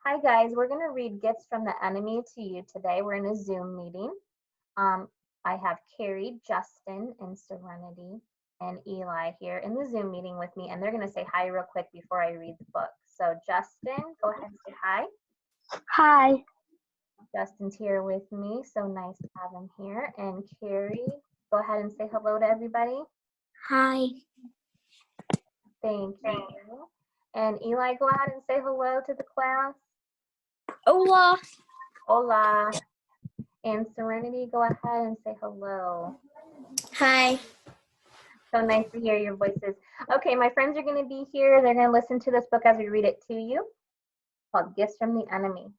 Hi guys, we're going to read Gifts from the Enemy to you today. We're in a Zoom meeting. Um, I have Carrie, Justin, and Serenity and Eli here in the Zoom meeting with me, and they're going to say hi real quick before I read the book. So Justin, go ahead and say hi. Hi. Justin's here with me, so nice to have him here. And Carrie, go ahead and say hello to everybody. Hi. Thank you. And Eli, go ahead and say hello to the class. Hola. Hola. And Serenity, go ahead and say hello. Hi. So nice to hear your voices. Okay, my friends are going to be here. They're going to listen to this book as we read it to you, called Gifts from the Enemy.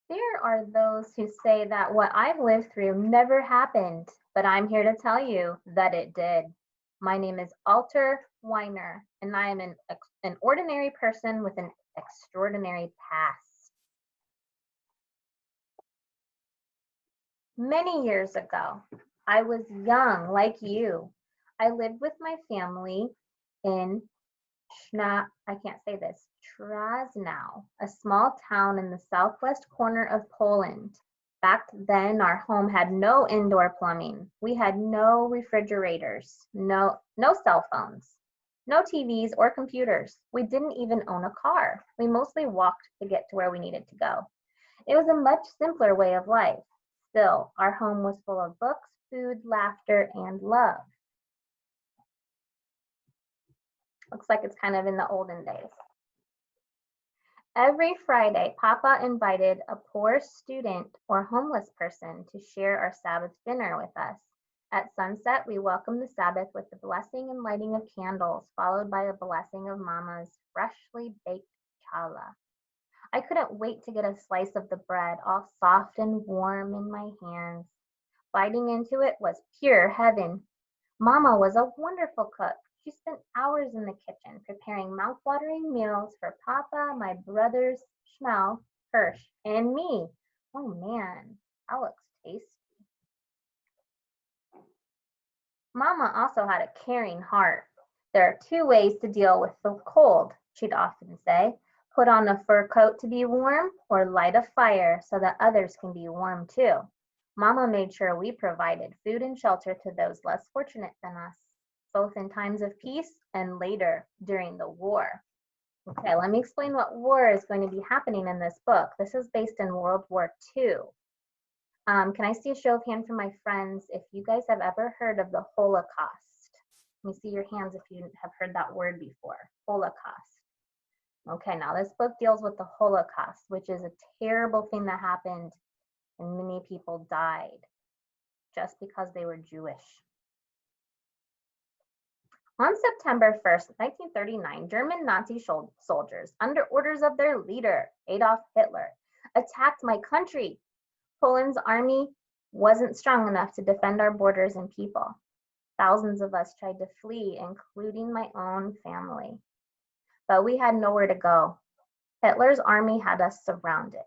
There are those who say that what I've lived through never happened, but I'm here to tell you that it did. My name is Alter Weiner, and I am an ordinary person with an extraordinary past. Many years ago, I was young like you. I lived with my family in Trasnau, a small town in the southwest corner of Poland. Back then, our home had no indoor plumbing. We had no refrigerators, no cell phones, no TVs or computers. We didn't even own a car. We mostly walked to get to where we needed to go. It was a much simpler way of life. Still, our home was full of books, food, laughter, and love. Looks like it's kind of in the olden days. Every Friday, Papa invited a poor student or homeless person to share our Sabbath dinner with us. At sunset, we welcomed the Sabbath with the blessing and lighting of candles, followed by a blessing of Mama's freshly baked challah. I couldn't wait to get a slice of the bread, all soft and warm in my hands. Biting into it was pure heaven. Mama was a wonderful cook. She spent hours in the kitchen preparing mouth-watering meals for Papa, my brothers Shmuel, Hirsch, and me. Oh man, that looks tasty. Mama also had a caring heart. There are two ways to deal with the cold, she'd often say. Put on a fur coat to be warm, or light a fire so that others can be warm too. Mama made sure we provided food and shelter to those less fortunate than us, both in times of peace and later during the war. Okay, let me explain what war is going to be happening in this book. This is based in World War II. Can I see a show of hands from my friends if you guys have ever heard of the Holocaust? Let me see your hands if you have heard that word before, Holocaust. Okay, now this book deals with the Holocaust, which is a terrible thing that happened and many people died just because they were Jewish. On September 1st, 1939, German Nazi soldiers, under orders of their leader, Adolf Hitler, attacked my country. Poland's army wasn't strong enough to defend our borders and people. Thousands of us tried to flee, including my own family. But we had nowhere to go. Hitler's army had us surrounded.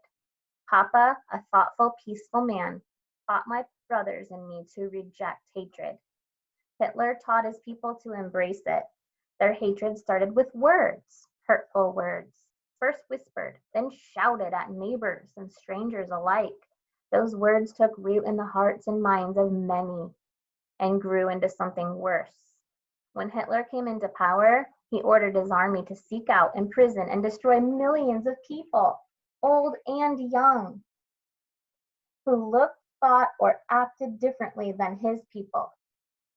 Papa, a thoughtful, peaceful man, taught my brothers and me to reject hatred. Hitler taught his people to embrace it. Their hatred started with words, hurtful words, first whispered, then shouted at neighbors and strangers alike. Those words took root in the hearts and minds of many and grew into something worse. When Hitler came into power, he ordered his army to seek out, imprison, and destroy millions of people, old and young, who looked, thought, or acted differently than his people.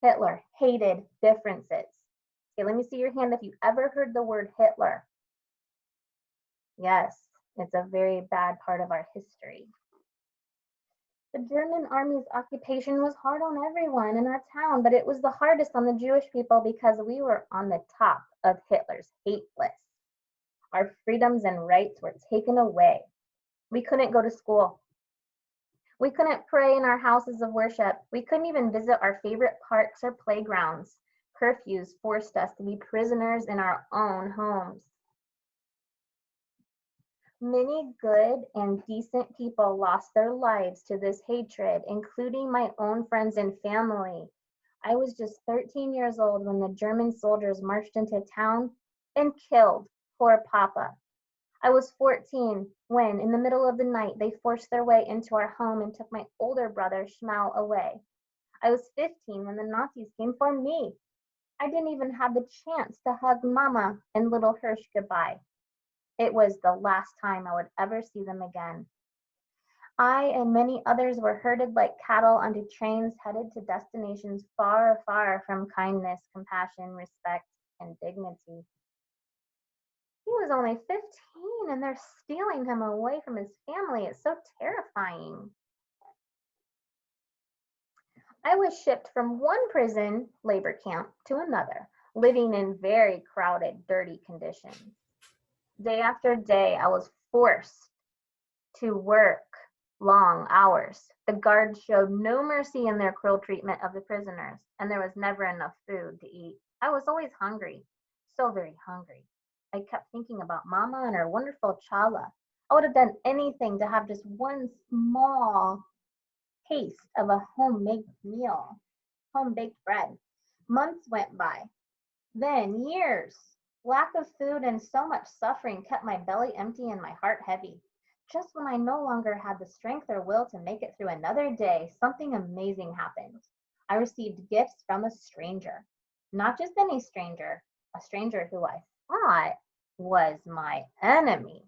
Hitler hated differences. Okay, let me see your hand if you ever heard the word Hitler. Yes, it's a very bad part of our history. The German army's occupation was hard on everyone in our town, but it was the hardest on the Jewish people because we were on the top of Hitler's hate list. Our freedoms and rights were taken away. We couldn't go to school. We couldn't pray in our houses of worship. We couldn't even visit our favorite parks or playgrounds. Curfews forced us to be prisoners in our own homes. Many good and decent people lost their lives to this hatred, including my own friends and family. I was just 13 years old when the German soldiers marched into town and killed poor Papa. I was 14 when, in the middle of the night, they forced their way into our home and took my older brother, Schmau, away. I was 15 when the Nazis came for me. I didn't even have the chance to hug Mama and little Hirsch goodbye. It was the last time I would ever see them again. I and many others were herded like cattle onto trains headed to destinations far, far from kindness, compassion, respect, and dignity. He was only 15 and they're stealing him away from his family. It's so terrifying. I was shipped from one prison labor camp to another, living in very crowded, dirty conditions. Day after day, I was forced to work long hours. The guards showed no mercy in their cruel treatment of the prisoners, and there was never enough food to eat. I was always hungry, so very hungry. I kept thinking about Mama and her wonderful challah. I would have done anything to have just one small taste of a homemade meal, home-baked bread. Months went by, then years. Lack of food and so much suffering kept my belly empty and my heart heavy. Just when I no longer had the strength or will to make it through another day, something amazing happened. I received gifts from a stranger. Not just any stranger, a stranger who I thought was my enemy.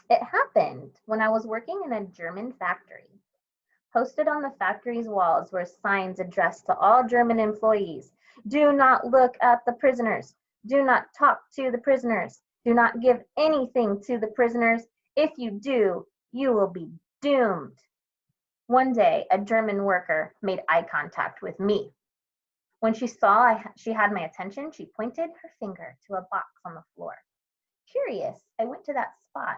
It happened when I was working in a German factory. Posted on the factory's walls were signs addressed to all German employees. Do not look at the prisoners. Do not talk to the prisoners. Do not give anything to the prisoners. If you do, you will be doomed. One day, a German worker made eye contact with me. When she saw she had my attention, she pointed her finger to a box on the floor. Curious, I went to that spot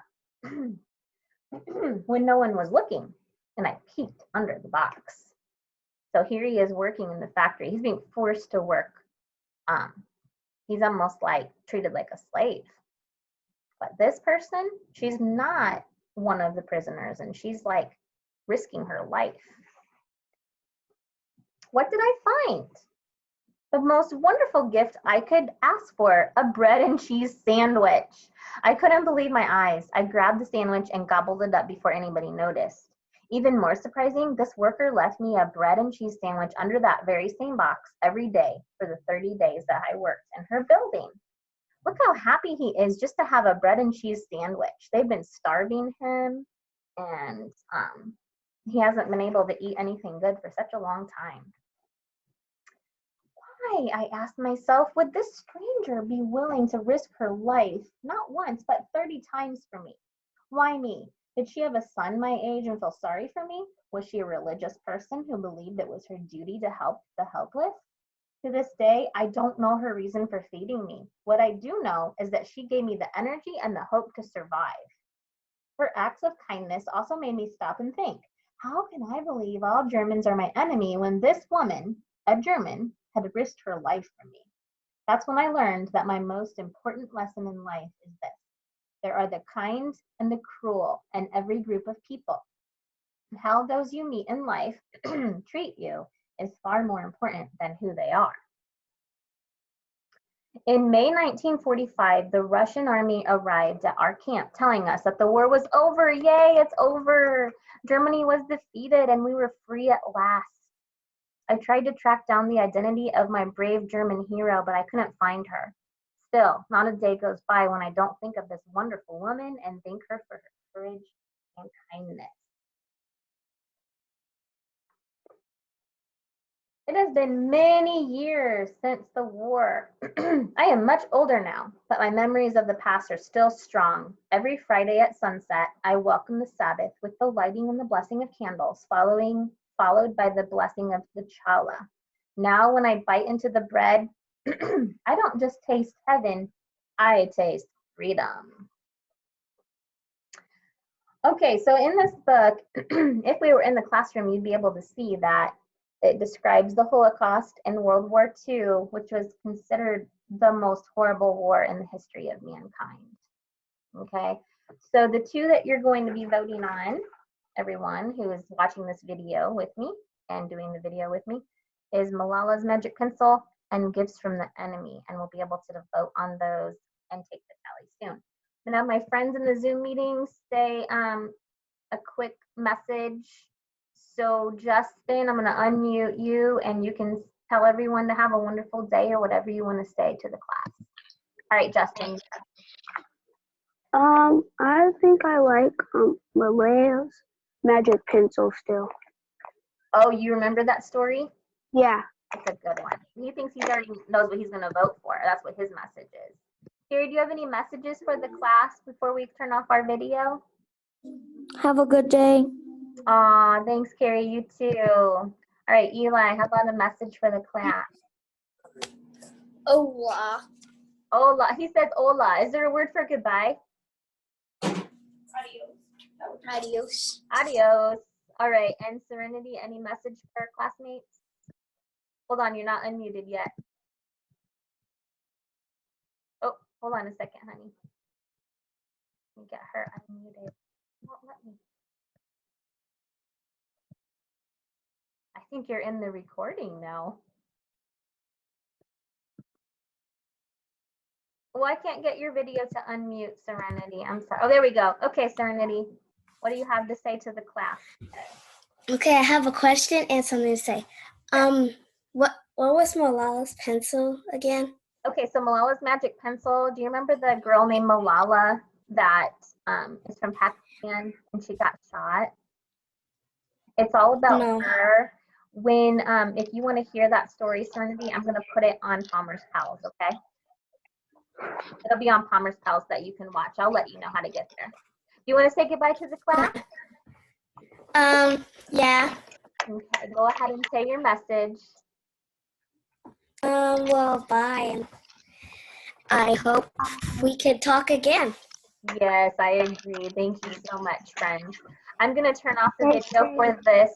when no one was looking, and I peeked under the box. So here he is working in the factory. He's being forced to work. He's almost like treated like a slave. But this person, she's not one of the prisoners, and she's like risking her life. What did I find? The most wonderful gift I could ask for, a bread and cheese sandwich. I couldn't believe my eyes. I grabbed the sandwich and gobbled it up before anybody noticed. Even more surprising, this worker left me a bread and cheese sandwich under that very same box every day for the 30 days that I worked in her building. Look how happy he is just to have a bread and cheese sandwich. They've been starving him, and he hasn't been able to eat anything good for such a long time. Why, I asked myself, would this stranger be willing to risk her life, not once, but 30 times for me? Why me? Did she have a son my age and feel sorry for me? Was she a religious person who believed it was her duty to help the helpless? To this day, I don't know her reason for feeding me. What I do know is that she gave me the energy and the hope to survive. Her acts of kindness also made me stop and think, how can I believe all Germans are my enemy when this woman, a German, had risked her life for me? That's when I learned that my most important lesson in life is this. There are the kind and the cruel in every group of people. How those you meet in life treat you is far more important than who they are. In May 1945, the Russian army arrived at our camp telling us that the war was over. Yay, it's over. Germany was defeated and we were free at last. I tried to track down the identity of my brave German hero, but I couldn't find her. Still, not a day goes by when I don't think of this wonderful woman and thank her for her courage and kindness. It has been many years since the war. I am much older now, but my memories of the past are still strong. Every Friday at sunset, I welcome the Sabbath with the lighting and the blessing of candles, followed by the blessing of the challah. Now, when I bite into the bread, I don't just taste heaven, I taste freedom. Okay, so in this book, if we were in the classroom, you'd be able to see that it describes the Holocaust and World War II, which was considered the most horrible war in the history of mankind. Okay, so the two that you're going to be voting on, everyone who is watching this video with me, and doing the video with me, is Malala's Magic Pencil and Gifts from the Enemy. And we'll be able to vote on those and take the tally soon. I'm gonna have my friends in the Zoom meeting say a quick message. So Justin, I'm gonna unmute you and you can tell everyone to have a wonderful day or whatever you want to say to the class. All right, Justin. I think I like Malaya's Magic Pencil still. Oh, you remember that story? Yeah. That's a good one. He thinks he already knows what he's gonna vote for. That's what his message is. Carrie, do you have any messages for the class before we turn off our video? Have a good day. Aw, thanks, Carrie. You too. All right, Eli, how about a message for the class? Hola. Hola. He says hola. Is there a word for goodbye? Adios. Adios. All right, and Serenity, any message for our classmates? Hold on, you're not unmuted yet. Oh, hold on a second, honey. Let me get her unmuted. Won't let me. I think you're in the recording now. Well, I can't get your video to unmute, Serenity. I'm sorry. Oh, there we go. Okay, Serenity, what do you have to say to the class? Okay, I have a question and something to say. What was Malala's pencil again? Okay, so Malala's Magic Pencil. Do you remember the girl named Malala that is from Pakistan and she got shot? It's all about No. her. When if you want to hear that story, Serenity, I'm gonna put it on Palmer's Pals, okay? It'll be on Palmer's Pals that you can watch. I'll let you know how to get there. Do you want to say goodbye to the class? Yeah. Okay, go ahead and say your message. Well, bye. And I hope we could talk again. Yes, I agree. Thank you so much, friends. I'm going to turn off the video for this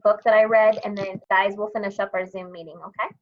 book that I read, and then guys, we'll finish up our Zoom meeting, okay?